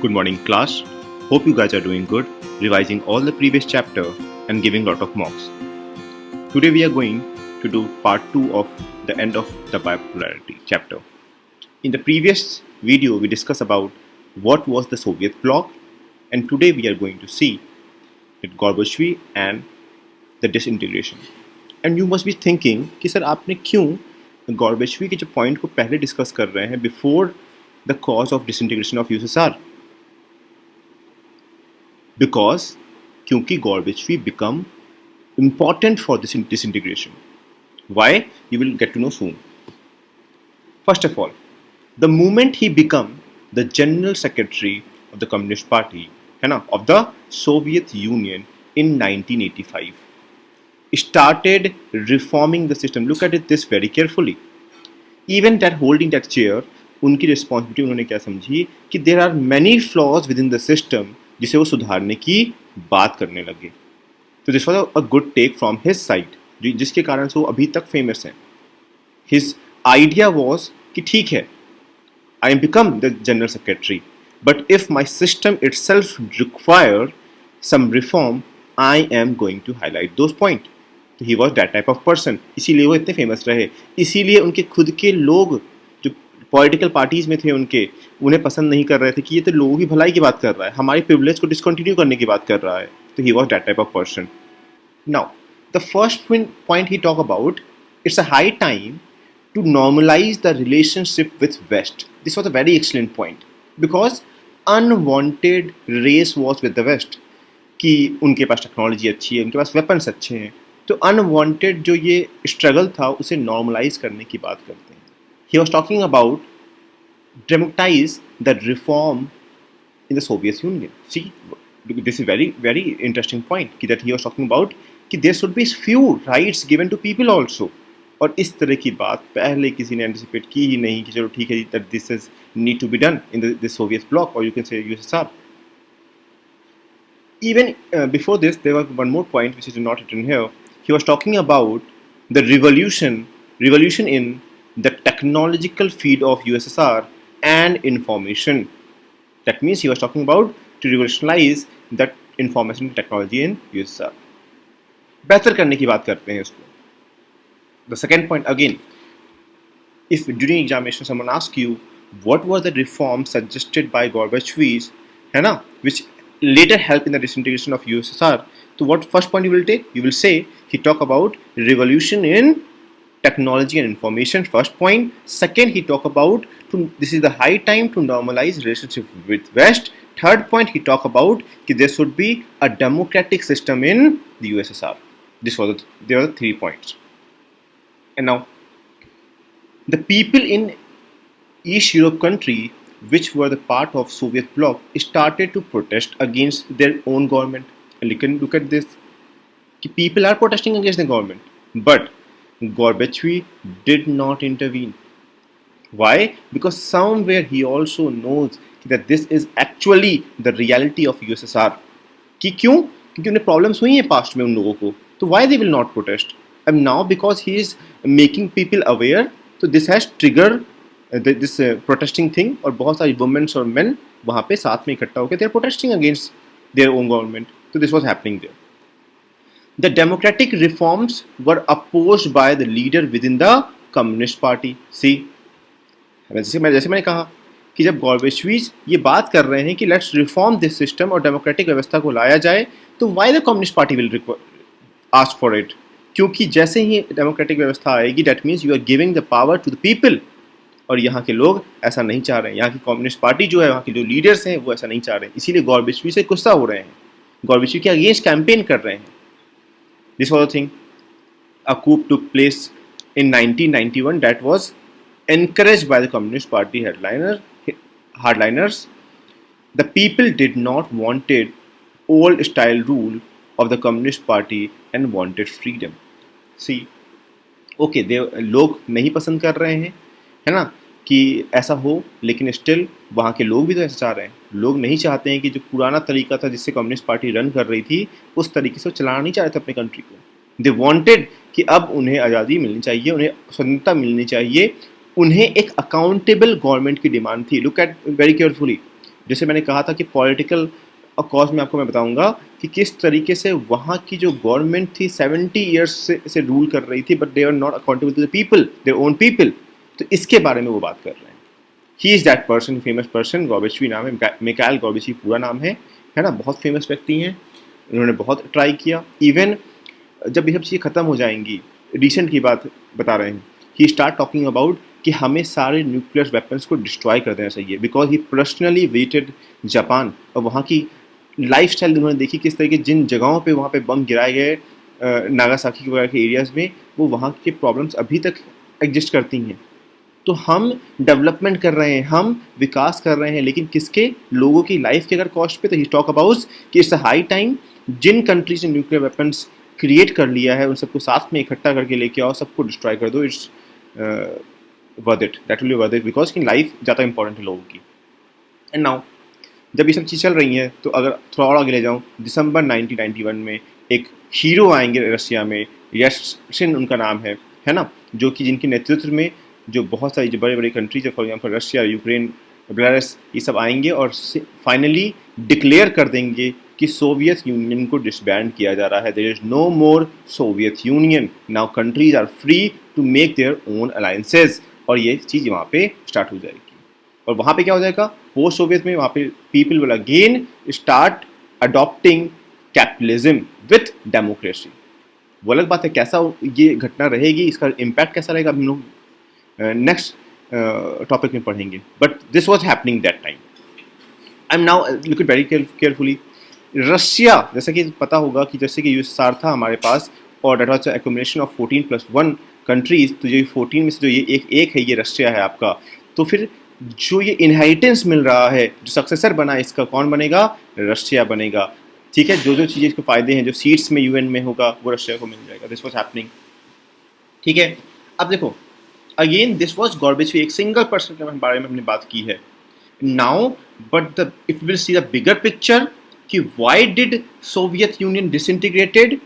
Good morning, class. Hope you guys are doing good, revising all the previous chapter and giving lot of mocks. Today we are going to do part 2 of the end of the bipolarity chapter. In the previous video, we discussed about what was the Soviet bloc, and today we are going to see that Gorbachev and the disintegration. And you must be thinking कि sir आपने क्यों गॉर्बेचवी के जो point को पहले discuss कर रहे हैं before the cause of disintegration of USSR because क्योंकि Gorbachev become important for this disintegration. Why? You will get to know soon. First of all, the moment he become the general secretary of the Communist Party, है ना, of the Soviet Union in 1985, started reforming the system. Look at it this very carefully. Even that holding that chair, उनकी responsibility उन्होंने क्या समझी कि there are many flaws within the system जिसे वो सुधारने की बात करने लगे. तो this was a good take from his side जिसके कारण से वो अभी तक फेमस हैं. हिज आइडिया वॉज कि ठीक है, I am become the general secretary, but if my system itself require some reform I am going to highlight those point. तो he was that type of person. इसीलिए वो इतने famous रहे. इसीलिए उनके खुद के लोग जो पॉलिटिकल पार्टीज़ में थे उन्हें पसंद नहीं कर रहे थे कि ये तो लोगों की भलाई की बात कर रहा है, हमारी प्रिविलेज को डिसकंटिन्यू करने की बात कर रहा है. तो he was that type of person. Now the first point he talk about, it's a high time to normalize the relationship with West. This was a very excellent point because unwanted race was with the West. कि उनके पास technology अच्छी है, उनके पास weapons अच्छे हैं, तो unwanted जो ये स्ट्रगल था उसे नॉर्मलाइज करने की बात करते हैं. He was talking about democratize the reform in the Soviet Union. See this is very very interesting point कि that he was talking about कि there should be few rights given to people also. और इस तरह की बात पहले किसी ने एंटिसिपेट की ही नहीं कि चलो ठीक है that this is need to be done in the Soviet bloc और you can say USSR. Even before this, there was one more point which is not written here. He was talking about the revolution in the technological field of USSR and information. That means he was talking about to revolutionize that information technology in USSR. बेहतर करने की बात करते हैं इसको. The second point again, if during examination someone asks you what were the reforms suggested by Gorbachev, है ना, which later help in the disintegration of USSR, so what first point you will take? You will say he talk about revolution in technology and information. First point. Second, he talk about this is the high time to normalize relationship with West. Third point, he talk about that there should be a democratic system in the USSR. There are the 3 points. And now, the people in East Europe country which were the part of Soviet bloc started to protest against their own government. And you can look at this. People are protesting against the government, but Gorbachev did not intervene. Why? Because somewhere he also knows that this is actually the reality of USSR. कि क्यों? क्योंकि उन्हें problems हुई हैं past में उन लोगों को. तो why they will not protest? And now because he is making people aware, so this has triggered this protesting thing. और बहुत सारी women और men वहाँ पे साथ में इकट्ठा होकर they are protesting against their own government. So this was happening there. The democratic reforms were opposed by the leader within the Communist Party. See, जैसे मैंने कहा कि जब गॉर्बेचवीज ये बात कर रहे हैं कि लेट्स रिफॉर्म दिस सिस्टम और डेमोक्रेटिक व्यवस्था को लाया जाए, तो why the communist party will ask for it. क्योंकि जैसे ही डेमोक्रेटिक व्यवस्था आएगी that means you are giving the power to the people. और यहाँ के लोग ऐसा नहीं चाह रहे हैं. यहाँ की कम्युनिस्ट पार्टी जो है, वहाँ के जो लीडर्स हैं वो ऐसा नहीं चाह रहे हैं. इसीलिए गॉर्बेचवी से गुस्सा हो रहे हैं, गॉर्बेचवी के अगेंस्ट कैंपेन कर रहे हैं. This was the thing. A coup took place in 1991 that was encouraged by the Communist Party hardliners. The people did not wanted old style rule of the Communist Party and wanted freedom. See, okay, लोग नहीं पसंद कर रहे हैं, है ना, कि ऐसा हो, लेकिन स्टिल वहाँ के लोग भी तो ऐसा चाह रहे हैं. लोग नहीं चाहते हैं कि जो पुराना तरीका था जिससे कम्युनिस्ट पार्टी रन कर रही थी उस तरीके से वो चलाना नहीं चाह रहे थे अपनी कंट्री को. दे वांटेड कि अब उन्हें आज़ादी मिलनी चाहिए, उन्हें स्वतंत्रता मिलनी चाहिए, उन्हें एक अकाउंटेबल गवर्नमेंट की डिमांड थी. Look at very carefully. जैसे मैंने कहा था कि पॉलिटिकल कॉज में आपको मैं बताऊंगा कि किस तरीके से वहाँ की जो गवर्नमेंट थी 70 ईयर्स से रूल कर रही थी, but they are not accountable to the people, their own people. तो इसके बारे में वो बात कर रहे हैं। He is that person, famous person, Gorbachev नाम है, मिकाइल गॉर्बेचवी पूरा नाम है ना, बहुत फेमस व्यक्ति हैं। उन्होंने बहुत ट्राई किया। इवन जब ये सब चीज़ें ख़त्म हो जाएंगी, रिसेंट की बात बता रहे हैं, ही स्टार्ट टॉकिंग अबाउट कि हमें सारे न्यूक्लियर वेपन्स को डिस्ट्रॉय कर देना चाहिए, because he personally visited Japan, और वहाँ की लाइफ स्टाइल उन्होंने देखी, किस तरीके जिन जगहों पे वहाँ पे बम गिराए गए नागासाकी वगैरह के एरियाज़ में, वो वहाँ के प्रॉब्लम्स अभी तक एग्जिस्ट करती हैं। तो हम डेवलपमेंट कर रहे हैं, हम विकास कर रहे हैं, लेकिन किसके, लोगों की लाइफ के अगर कॉस्ट पे। तो ही टॉक अबाउट कि इट्स अ हाई टाइम, जिन कंट्रीज ने न्यूक्लियर वेपन्स क्रिएट कर लिया है उन सबको साथ में इकट्ठा करके लेके आओ, सबको डिस्ट्रॉय कर दो। It's worth it, that will be worth it, because कि लाइफ ज़्यादा इंपॉर्टेंट है लोगों की। एंड नाउ जब ये सब चीज़ चल रही हैं, तो अगर थोड़ा और आगे ले जाऊँ, दिसंबर 1991 में एक हीरो आएंगे रशिया में, यशसिन उनका नाम है ना, जो कि जिनके नेतृत्व में जो बहुत सारी जो बड़े बड़े कंट्रीज है, for example Russia, Ukraine, Belarus, ये सब आएंगे और फाइनली डिक्लेयर कर देंगे कि सोवियत यूनियन को डिसबैंड किया जा रहा है। There is no more Soviet Union, now countries are free to make their own alliances, और ये चीज़ वहाँ पे स्टार्ट हो जाएगी। और वहाँ पे क्या हो जाएगा, पोस्ट सोवियत में वहाँ पे people will again start adopting capitalism with democracy. वो अलग बात है कैसा ये घटना रहेगी, इसका इम्पैक्ट कैसा रहेगा, हम लोग नेक्स्ट टॉपिक में पढ़ेंगे। But this was happening that time. I am now look it very carefully. Russia, जैसा कि पता होगा कि जैसे कि यूएसएसआर था हमारे पास, और that was accumulation of 14+1 countries, तो ये 14 में से जो ये एक है, ये रशिया है आपका। तो फिर जो ये इनहेरिटेंस मिल रहा है, जो सक्सेसर बना है इसका, कौन बनेगा, रशिया बनेगा। ठीक है, जो जो चीज़ें इसके फायदे हैं, जो सीट्स में यूएन में होगा, वो रशिया को मिल जाएगा। This was happening. ठीक है, अब देखो अगेन दिस वॉज गॉर्बेचवी, एक सिंगल पर्सन के बारे में हमने बात की है। Now but the if will see the bigger picture कि why did Soviet Union disintegrated,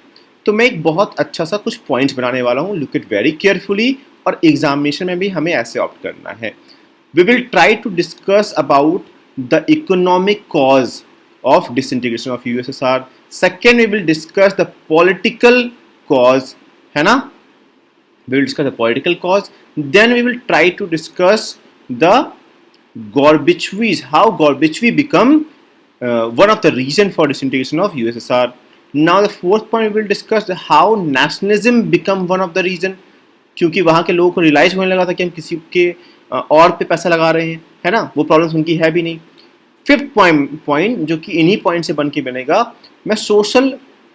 तो मैं एक बहुत अच्छा सा कुछ पॉइंट्स बनाने वाला हूँ। लुक इट वेरी केयरफुली, और एग्जामिनेशन में भी हमें ऐसे ऑप्ट करना है। We will try to discuss about the economic cause of disintegration of USSR. Second, we will discuss the political cause, है ना? We will discuss the political cause. Then we will try to discuss the Gorbachev, how Gorbachev become one of the reason for disintegration of USSR. Now the fourth point, we will discuss how nationalism become one of the reason, क्योंकि वहाँ के लोगों को realise होने लगा था कि हम किसी के और पे पैसा लगा रहे हैं, है ना, वो प्रॉब्लम्स उनकी है भी नहीं। फिफ्थ पॉइंट जो कि इन्हीं पॉइंट से बन के बनेगा, मैं सोशल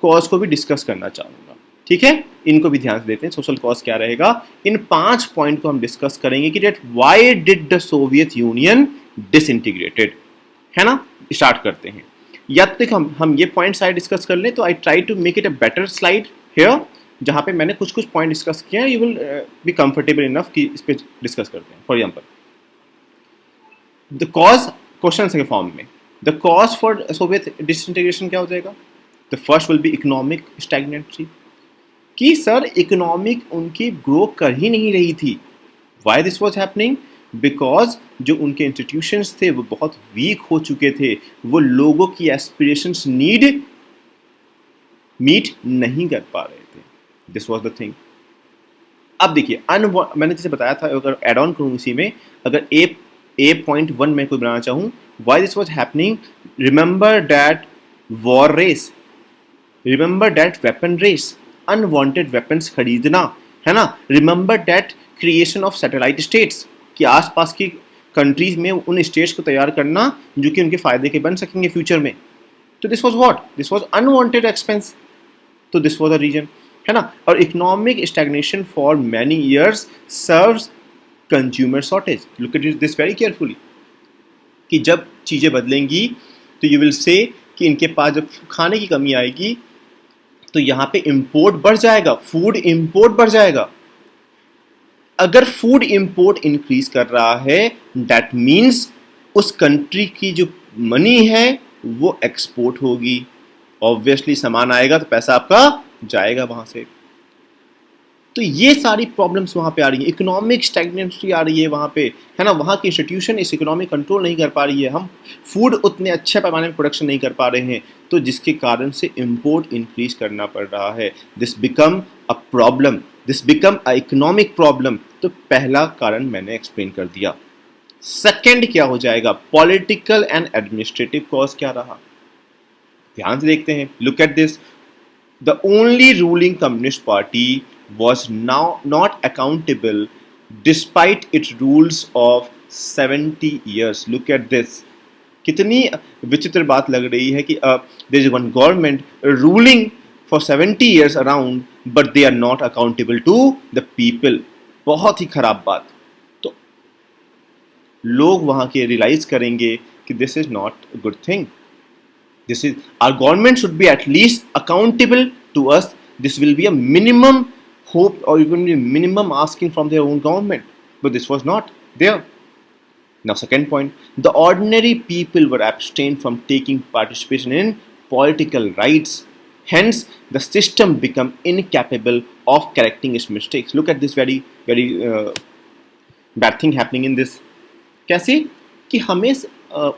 कॉज को भी डिस्कस करना चाहूँगा। ठीक है, इनको भी ध्यान से देते हैं, सोशल कॉज क्या रहेगा। इन 5 पॉइंट को हम डिस्कस करेंगे कि that why did the Soviet Union disintegrated, है ना। स्टार्ट करते हैं, या तो हम ये पॉइंट साइड डिस्कस कर लें, तो I try to make it a better slide here, जहाँ पे मैंने कुछ पॉइंट डिस्कस किए हैं। You will be comfortable enough कि इस पर डिस्कस करते हैं। For example the cause, question के फॉर्म में, the cause for Soviet disintegration क्या हो जाएगा। The first will be economic stagnancy, कि सर इकोनॉमिक उनकी ग्रो कर ही नहीं रही थी। Why this was happening, because जो उनके इंस्टीट्यूशंस थे वो बहुत वीक हो चुके थे, वो लोगों की एस्पिरेशंस नीड मीट नहीं कर पा रहे थे। This was the thing. अब देखिए मैंने जैसे बताया था, अगर एड ऑन करूँ इसी में, अगर A.1 में कोई बनाना चाहूँ, why this was happening, remember that war race, remember that weapon race, unwanted weapons खरीदना, है ना। Remember that creation of satellite states, कि आसपास की कंट्रीज में उन स्टेट्स को तैयार करना जो कि उनके फायदे के बन सकेंगे फ्यूचर में। तो this was what, this was unwanted expense, तो दिस वॉज द रीजन, है ना। और economic stagnation for many years serves consumer shortage. Look at this very carefully, कि जब चीज़ें बदलेंगी तो यू विल से कि इनके पास जब खाने की कमी आएगी तो यहाँ पे इंपोर्ट बढ़ जाएगा, फूड इंपोर्ट बढ़ जाएगा। अगर फूड इंपोर्ट इंक्रीज कर रहा है, दैट मीन्स उस कंट्री की जो मनी है वो एक्सपोर्ट होगी। ऑब्वियसली सामान आएगा तो पैसा आपका जाएगा वहां से। तो ये सारी प्रॉब्लम्स वहाँ पे आ रही हैं, इकोनॉमिक स्टैग्नेंसी आ रही है वहाँ पे, है ना, वहाँ की इंस्टीट्यूशन इस इकोनॉमी कंट्रोल नहीं कर पा रही है, हम फूड उतने अच्छे पैमाने में प्रोडक्शन नहीं कर पा रहे हैं, तो जिसके कारण से इम्पोर्ट इंक्रीज करना पड़ रहा है। This become a problem, this become a economic problem. तो पहला कारण मैंने एक्सप्लेन कर दिया। सेकेंड क्या हो जाएगा, पॉलिटिकल एंड एडमिनिस्ट्रेटिव कॉज क्या रहा, ध्यान से देखते हैं। Look at this, the only ruling Communist Party was now not accountable despite its rules of 70 years. Look at this. कितनी विचित्र बात लग रही है कि there is one government ruling for 70 years around, but they are not accountable to the people. बहुत ही खराब बात। तो लोग वहाँ के रियलाइज करेंगे कि this is not a good thing. This is, our government should be at least accountable to us. This will be a minimum hope or even a minimum asking from their own government, but this was not there. Now second point, the ordinary people were abstained from taking participation in political rights, hence the system become incapable of correcting its mistakes. Look at this very bad thing happening in this. कैसे कि हमें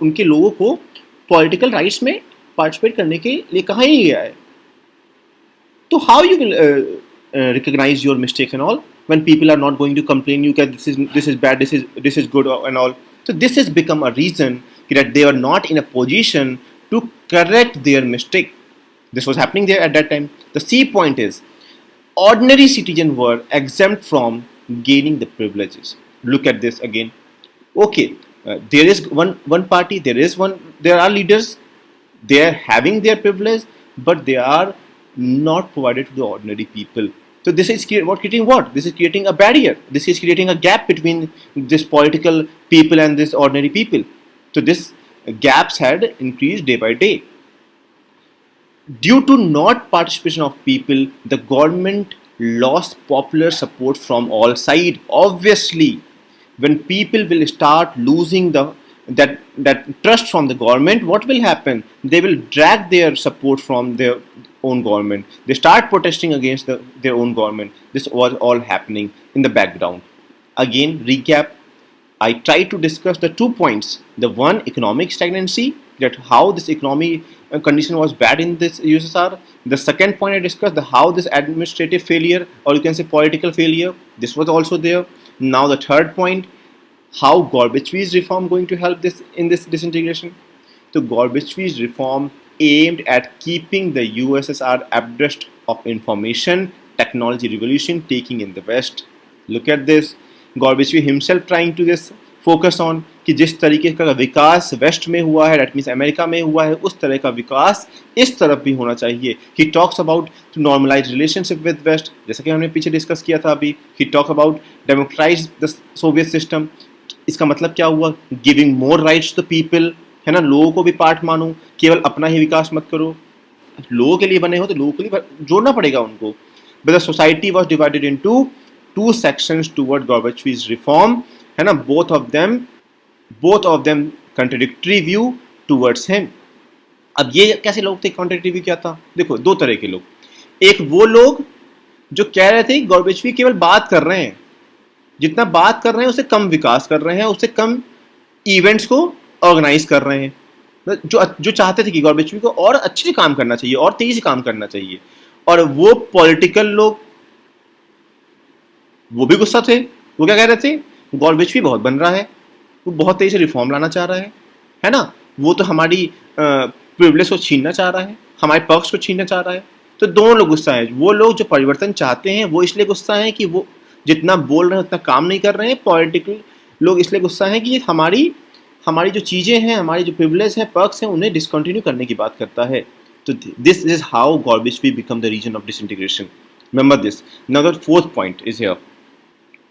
उनके लोगों को political rights में participate करने के लिए कहा ही गया है। तो how you will recognize your mistakes and all when people are not going to complain you that this is bad, this is good and all. So this has become a reason that they are not in a position to correct their mistake. This was happening there at that time. The C point is ordinary citizens were exempt from gaining the privileges. Look at this again. Okay, there is one party, there are leaders, they are having their privilege, but they are not provided to the ordinary people. So this is creating what? This is creating a barrier. This is creating a gap between this political people and this ordinary people. So this gaps had increased day by day. Due to not participation of people, the government lost popular support from all sides. Obviously, when people will start losing that trust from the government, what will happen? They will drag their support from their own government. They start protesting against their own government. This was all happening in the background. Again, recap. I tried to discuss the 2 points. The one, economic stagnancy, that how this economic condition was bad in this USSR. The second point I discussed, how this administrative failure, or you can say political failure, this was also there. Now the third point, how Gorbachev reform going to help this in this disintegration. So Gorbachev reform aimed at keeping the USSR abreast of information technology revolution taking in the West. Look at this. Gorbachev himself trying to just focus on कि जिस तरीके का विकास waste में हुआ है, that means America में हुआ है, उस तरह का विकास इस तरफ भी होना चाहिए. He talks about to normalize relationship with West, जैसा कि हमने पीछे डिस्कस किया था अभी. He talk about democratize the Soviet system. इसका मतलब क्या हुआ? Giving more rights to the people, है ना, लोगों को भी पार्ट मानो, केवल अपना ही विकास मत करो. लोगों के लिए बने हो तो लोगों के लिए जोड़ना पड़ेगा उनको. But the society was divided into 2 sections toward Gorbachev's reform, है ना, both of them contradictory view towards him. अब ये कैसे लोग थे? contradictory view क्या था? देखो, 2 तरह के लोग. एक वो लोग जो कह रहे थे गॉर्बेचवी केवल बात कर रहे हैं, जितना बात कर रहे हैं उससे कम विकास कर रहे हैं, उससे कम इवेंट्स को ऑर्गेनाइज कर रहे हैं. जो चाहते थे कि गॉर्बेचवी को और अच्छे से काम करना चाहिए और तेजी से काम करना चाहिए. और वो पॉलिटिकल लोग, वो भी गुस्सा थे. वो क्या कह रहे थे? गॉर्बेचवी बहुत बन रहा है, वो बहुत तेजी से रिफॉर्म लाना चाह रहा है ना, वो तो हमारी प्रिविलेज को छीनना चाह रहा है, हमारे पक्ष को छीनना चाह रहा है. तो दोनों लोग गुस्सा है. वो लोग जो परिवर्तन चाहते हैं वो इसलिए गुस्सा है कि वो जितना बोल रहे हैं उतना काम नहीं कर रहे हैं. पॉलिटिकल लोग इसलिए गुस्सा है कि हमारी जो चीज़ें हैं, हमारी जो प्रिविलेज हैं, पर्क्स हैं, उन्हें डिसकंटिन्यू करने की बात करता है. तो this is how Gorbachev become the reason of disintegration. Remember this. Now the 4th point is here.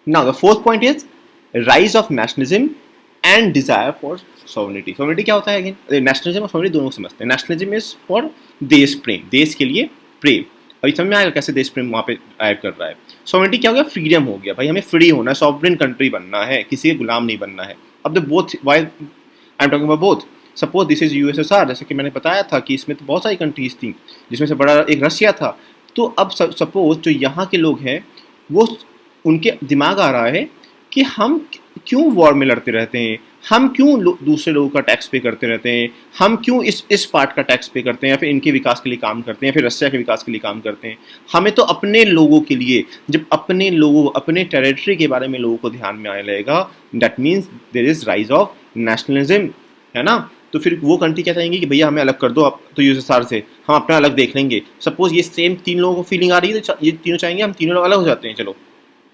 Now the 4th point is rise of nationalism and desire for sovereignty. Sovereignty क्या होता है? Again nationalism और sovereignty दोनों को समझते हैं. Nationalism is for देश प्रेम, देश के लिए प्रेम. अभी समझ में आएगा कैसे देश प्रेम वहाँ पे ऐड कर रहा है. सोवरेनिटी क्या हो गया? फ्रीडम हो गया. भाई हमें फ्री होना है, सॉवरेन कंट्री बनना है, किसी के गुलाम नहीं बनना है. अब the both, why I am talking about both. Suppose this is USSR, जैसे कि मैंने बताया था कि इसमें तो बहुत सारी कंट्रीज थी, जिसमें से बड़ा एक रशिया था. तो अब सपोज जो यहाँ के लोग हैं वो उनके दिमाग आ रहा है कि हम क्यों वॉर में लड़ते रहते हैं, हम क्यों दूसरे लोगों का टैक्स पे करते रहते हैं, हम क्यों इस पार्ट का टैक्स पे करते हैं, या फिर इनके विकास के लिए काम करते हैं, या फिर रशिया के विकास के लिए काम करते हैं। हमें तो अपने लोगों के लिए, जब अपने लोगों, अपने टेरिटरी के बारे में लोगों को ध्यान में आने लगेगा, that means there is rise of nationalism, है ना। तो फिर वो कंट्री क्या चाहेंगे कि भैया हमें अलग कर दो आप तो यूएसएसआर से, हम अपना अलग देख लेंगे। सपोज ये सेम तीन लोगों को फीलिंग आ रही है, तो ये तीनों चाहेंगे हम तीनों लोग अलग हो जाते हैं, चलो।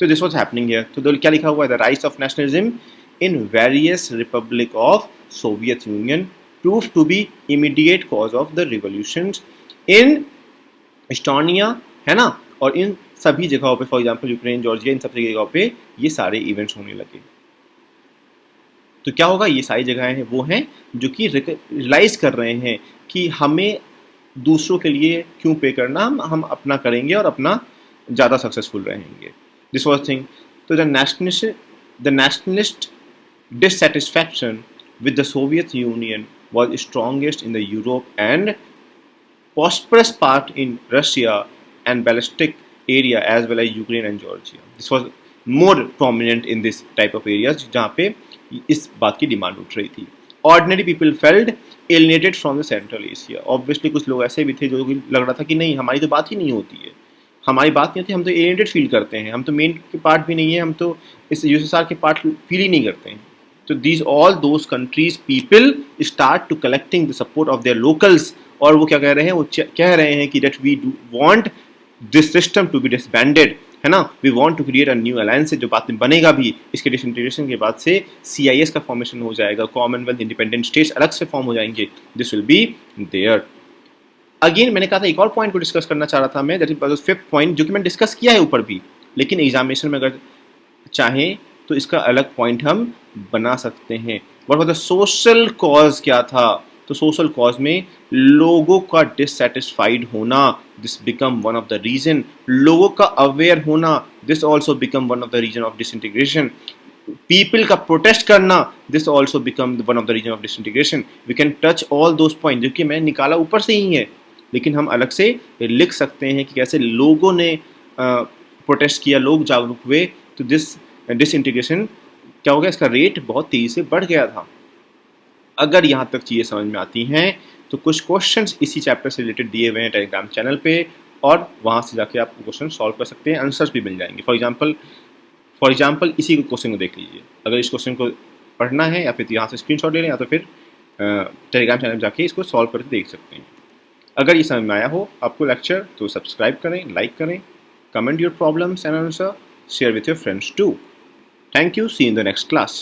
तो दिस वॉज हैपनिंग हियर। तो क्या लिखा हुआ है, the rise of nationalism in various republic of Soviet Union proved to be immediate cause of the revolutions in Estonia, है ना। और इन सभी जगहों पे, फॉर एग्जांपल यूक्रेन, जॉर्जिया, इन सब जगहों पे ये सारे इवेंट्स होने लगे। तो क्या होगा, ये सारी जगहें हैं वो हैं जो कि रियलाइज कर रहे हैं कि हमें दूसरों के लिए क्यों पे करना, हम अपना करेंगे और अपना ज़्यादा सक्सेसफुल रहेंगे। This was thing. तो the nationalist dissatisfaction with the Soviet Union was strongest in the Europe and prosperous part in Russia and Baltic area as well as Ukraine and Georgia. This was more prominent in this type of areas जहाँ पे इस बात की demand उठ रही थी। Ordinary people felt alienated from the Central Asia. Obviously कुछ लोग ऐसे भी थे जो लग रहा था कि नहीं, हमारी तो बात ही नहीं होती है, हमारी बात नहीं होती, हम तो एलिएनेटेड फील करते हैं, हम तो मेन के पार्ट भी नहीं है, हम तो इस यूएसएसआर के पार्ट फील ही नहीं करते हैं। तो these all those countries people start to collecting the support of their locals, और वो क्या कह रहे हैं, वो कह रहे हैं कि that we do want this system to be disbanded, है ना। we want to create a new alliance, जो बात में बनेगा भी, इसके डिसइंटीग्रेशन के बाद से CIS का फॉर्मेशन हो जाएगा, कॉमनवेल्थ इंडिपेंडेंट स्टेट्स अलग से फॉर्म हो जाएंगे, this will be there. Again मैंने कहा था एक और पॉइंट को डिस्कस करना चाह रहा था मैं, दैट इज फिफ्थ पॉइंट, जो कि मैंने डिस्कस किया है ऊपर भी, लेकिन एग्जामिनेशन में अगर चाहें तो इसका अलग पॉइंट हम बना सकते हैं। What was the social cause, क्या था, तो सोशल कॉज में लोगों का डिससेटिस्फाइड होना, this become one of the reason. लोगों का अवेयर होना, this also become one of the reason of disintegration. People का प्रोटेस्ट करना, this also become one of the reason of disintegration. We can touch all those point, जो कि मैं निकाला ऊपर से ही है, लेकिन हम अलग से लिख सकते हैं कि कैसे लोगों ने प्रोटेस्ट किया, लोग जागरूक हुए, तो डिसइंटीग्रेशन क्या हो गया, इसका रेट बहुत तेज़ी से बढ़ गया था। अगर यहाँ तक चीज़ें समझ में आती हैं तो कुछ क्वेश्चंस इसी चैप्टर से रिलेटेड दिए हुए हैं टेलीग्राम चैनल पे, और वहाँ से जाके आप क्वेश्चन सॉल्व कर सकते हैं, आंसर्स भी मिल जाएंगे। फॉर एग्जाम्पल इसी क्वेश्चन को देख लीजिए, अगर इस क्वेश्चन को पढ़ना है या फिर यहाँ से स्क्रीनशॉट ले लें, या तो फिर टेलीग्राम चैनल में जाके इसको सॉल्व करके देख सकते हैं। अगर ये समझ में आया हो आपको लेक्चर, तो सब्सक्राइब करें, लाइक करें, comment your problems and answer, share with your friends too. Thank you, see you in the next class.